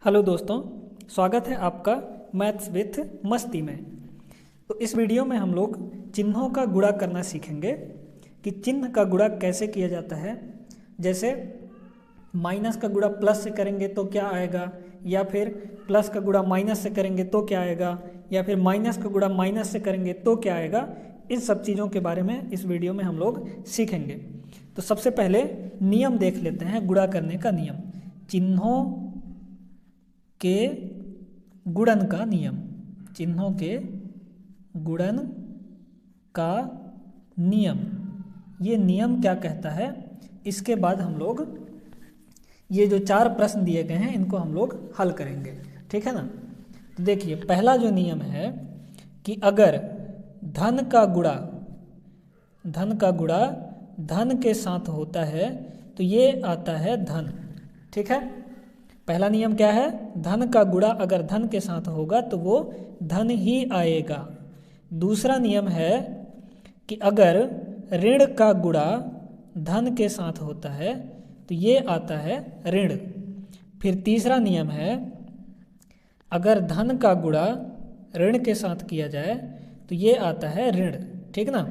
Hello दोस्तों, स्वागत है आपका मैथ्स विथ मस्ती में। तो इस वीडियो में हम लोग चिन्हों का गुणा करना सीखेंगे कि चिन्ह का गुणा कैसे किया जाता है। जैसे माइनस का गुणा प्लस से करेंगे तो क्या आएगा, या फिर प्लस का गुणा माइनस से करेंगे तो क्या आएगा, या फिर माइनस का गुणा माइनस से करेंगे तो क्या आएगा। इन सब चीज़ों के बारे में इस वीडियो में हम लोग सीखेंगे। तो सबसे पहले नियम देख लेते हैं, गुणा करने का नियम। चिन्हों के गुणन का नियम, चिन्हों के गुणन का नियम, ये नियम क्या कहता है। इसके बाद हम लोग ये जो 4 प्रश्न दिए गए हैं इनको हम लोग हल करेंगे, ठीक है ना। तो देखिए, पहला जो नियम है कि अगर धन का गुणा धन के साथ होता है तो ये आता है धन, ठीक है। पहला नियम क्या है, धन का गुणा अगर धन के साथ होगा तो वो धन ही आएगा। दूसरा नियम है कि अगर ऋण का गुणा धन के साथ होता है तो ये आता है ऋण। फिर तीसरा नियम है, अगर धन का गुणा ऋण के साथ किया जाए तो ये आता है ऋण, ठीक ना।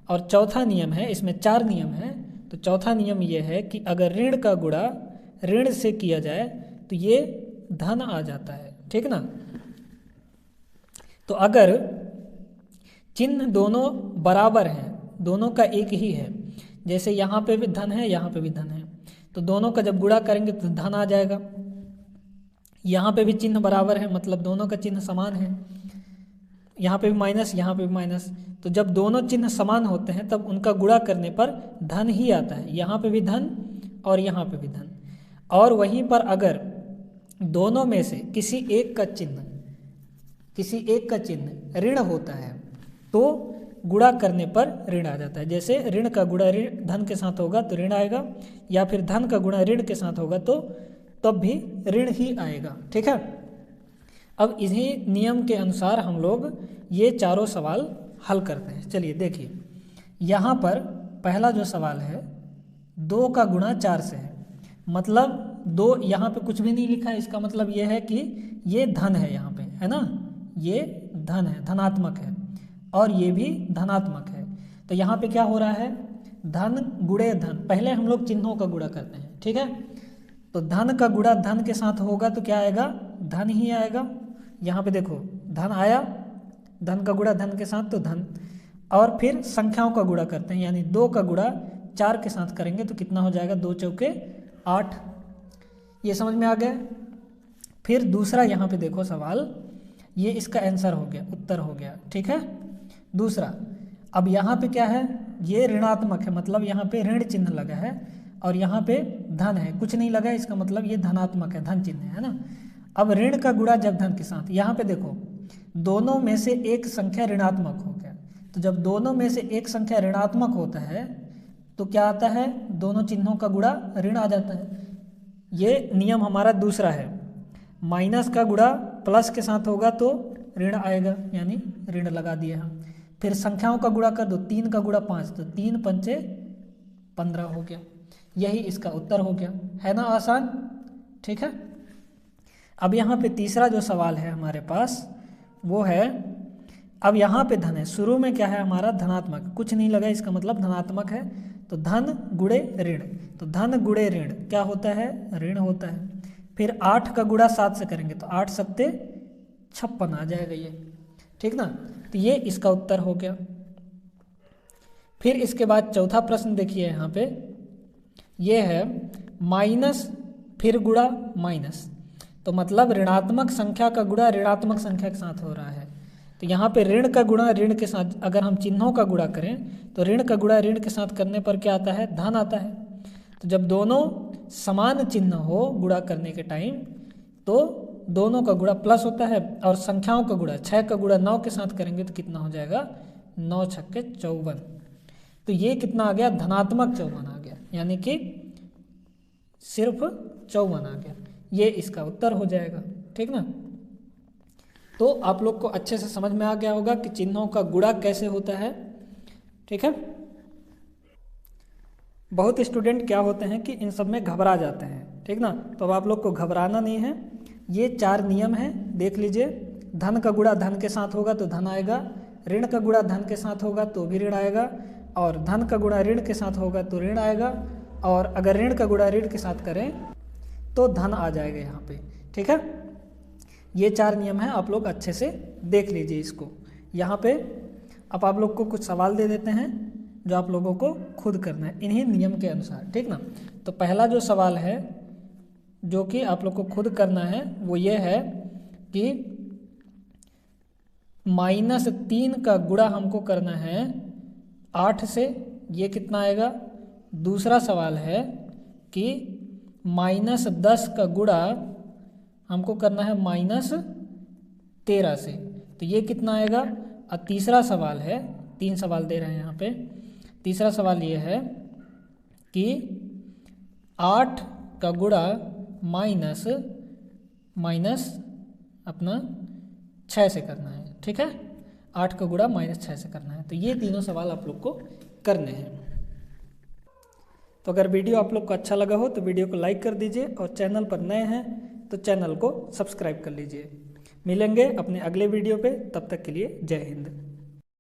और चौथा नियम है, इसमें 4 नियम हैं। तो चौथा नियम ये है कि अगर ऋण का गुणा ऋण से किया जाए तो ये धन आ जाता है, ठीक ना। तो अगर चिन्ह दोनों बराबर हैं, दोनों का एक ही है, जैसे यहाँ पे भी धन है यहाँ पे भी धन है, तो दोनों का जब गुणा करेंगे तो धन आ जाएगा। यहाँ पे भी चिन्ह बराबर है, मतलब दोनों का चिन्ह समान है। यहाँ पे भी माइनस यहाँ पे भी माइनस, तो जब दोनों चिन्ह समान होते हैं तब उनका गुणा करने पर धन ही आता है। यहाँ पे भी धन और यहाँ पे भी धन। और वहीं पर अगर दोनों में से किसी एक का चिन्ह ऋण होता है तो गुणा करने पर ऋण आ जाता है। जैसे ऋण का गुणा ऋण धन के साथ होगा तो ऋण आएगा, या फिर धन का गुणा ऋण के साथ होगा तो तब भी ऋण ही आएगा, ठीक है। अब इन्हीं नियम के अनुसार हम लोग ये चारों सवाल हल करते हैं। चलिए देखिए, यहाँ पर पहला जो सवाल है 2 का गुणा 4 से है, मतलब 2 यहाँ पे कुछ भी नहीं लिखा है। इसका मतलब ये है कि ये धन है, यहाँ पे है ना, ये धन है, धनात्मक है, और ये भी धनात्मक है। तो यहाँ पे क्या हो रहा है, धन गुणे धन। पहले हम लोग चिन्हों का गुणा करते हैं, ठीक है। तो धन का गुणा धन के साथ होगा तो क्या आएगा, धन ही आएगा। यहाँ पे देखो धन आया, धन का गुणा धन के साथ तो धन। और फिर संख्याओं का गुणा करते हैं, यानी 2 का गुणा 4 के साथ करेंगे तो कितना हो जाएगा, 2 चौके 8। ये समझ में आ गया। फिर दूसरा यहाँ पे देखो सवाल, ये इसका आंसर हो गया, उत्तर हो गया, ठीक है। दूसरा, अब यहाँ पे क्या है, ये ऋणात्मक है, मतलब यहाँ पे ऋण चिन्ह लगा है, और यहाँ पे धन है, कुछ नहीं लगा है, इसका मतलब ये धनात्मक है, धन चिन्ह है ना। अब ऋण का गुणा जब धन के साथ, यहाँ पे देखो दोनों में से एक संख्या ऋणात्मक हो गया। तो जब दोनों में से एक संख्या ऋणात्मक होता है तो क्या आता है, दोनों चिन्हों का गुणा ऋण आ जाता है। ये नियम हमारा दूसरा है। माइनस का गुणा प्लस के साथ होगा तो ऋण आएगा, यानी ऋण लगा दिए हम। फिर संख्याओं का गुणा कर दो, 3 का गुणा 5, तो 3 पंचे 15 हो गया। यही इसका उत्तर हो गया, है ना, आसान, ठीक है। अब यहाँ पे तीसरा जो सवाल है हमारे पास वो है, अब यहाँ पे धन है, शुरू में क्या है हमारा, धनात्मक, कुछ नहीं लगा, इसका मतलब धनात्मक है। तो धन गुणे ऋण, तो धन गुणे ऋण क्या होता है, ऋण होता है। फिर 8 का गुणा 7 से करेंगे तो 8 सत्ते 56 आ जाएगा ये, ठीक ना। तो ये इसका उत्तर हो गया। फिर इसके बाद चौथा प्रश्न देखिए, यहाँ पे ये है माइनस फिर गुणा माइनस, तो मतलब ऋणात्मक संख्या का गुणा ऋणात्मक संख्या के साथ हो रहा है। तो यहाँ पे ऋण का गुणा ऋण के साथ, अगर हम चिन्हों का गुणा करें तो ऋण का गुणा ऋण के साथ करने पर क्या आता है, धन आता है। तो जब दोनों समान चिन्ह हो गुणा करने के टाइम तो दोनों का गुणा प्लस होता है, और संख्याओं का गुणा 6 का गुणा 9 के साथ करेंगे तो कितना हो जाएगा, 9 छक्के 54। तो ये कितना आ गया, धनात्मक 54 आ गया, यानी कि सिर्फ 54 आ गया। ये इसका उत्तर हो जाएगा, ठीक ना। तो आप लोग को अच्छे से समझ में आ गया होगा कि चिन्हों का गुणा कैसे होता है, ठीक है। बहुत स्टूडेंट क्या होते हैं कि इन सब में घबरा जाते हैं, ठीक ना। तो अब आप लोग को घबराना नहीं है, ये 4 नियम हैं, देख लीजिए। धन का गुणा धन के साथ होगा तो धन आएगा, ऋण का गुणा धन के साथ होगा तो भी ऋण आएगा, और धन का गुणा ऋण के साथ होगा तो ऋण आएगा, और अगर ऋण का गुणा ऋण के साथ करें तो धन आ जाएगा यहाँ पे। ठीक है, ये 4 नियम हैं, आप लोग अच्छे से देख लीजिए इसको। यहाँ पे अब आप लोग को कुछ सवाल दे देते हैं जो आप लोगों को खुद करना है इन्हीं नियम के अनुसार, ठीक ना। तो पहला जो सवाल है जो कि आप लोग को खुद करना है वो ये है कि -3 का गुणा हमको करना है 8 से, ये कितना आएगा। दूसरा सवाल है कि -10 का गुणा हमको करना है -13 से, तो ये कितना आएगा। और तीसरा सवाल है, 3 सवाल दे रहे हैं यहाँ पे। तीसरा सवाल ये है कि 8 का गुणा माइनस अपना 6 से करना है। ठीक है, 8 का गुणा -6 से करना है। तो ये तीनों सवाल आप लोग को करने हैं। तो अगर वीडियो आप लोग को अच्छा लगा हो तो वीडियो को लाइक कर दीजिए, और चैनल पर नए हैं तो चैनल को सब्सक्राइब कर लीजिए। मिलेंगे अपने अगले वीडियो पे, तब तक के लिए जय हिंद।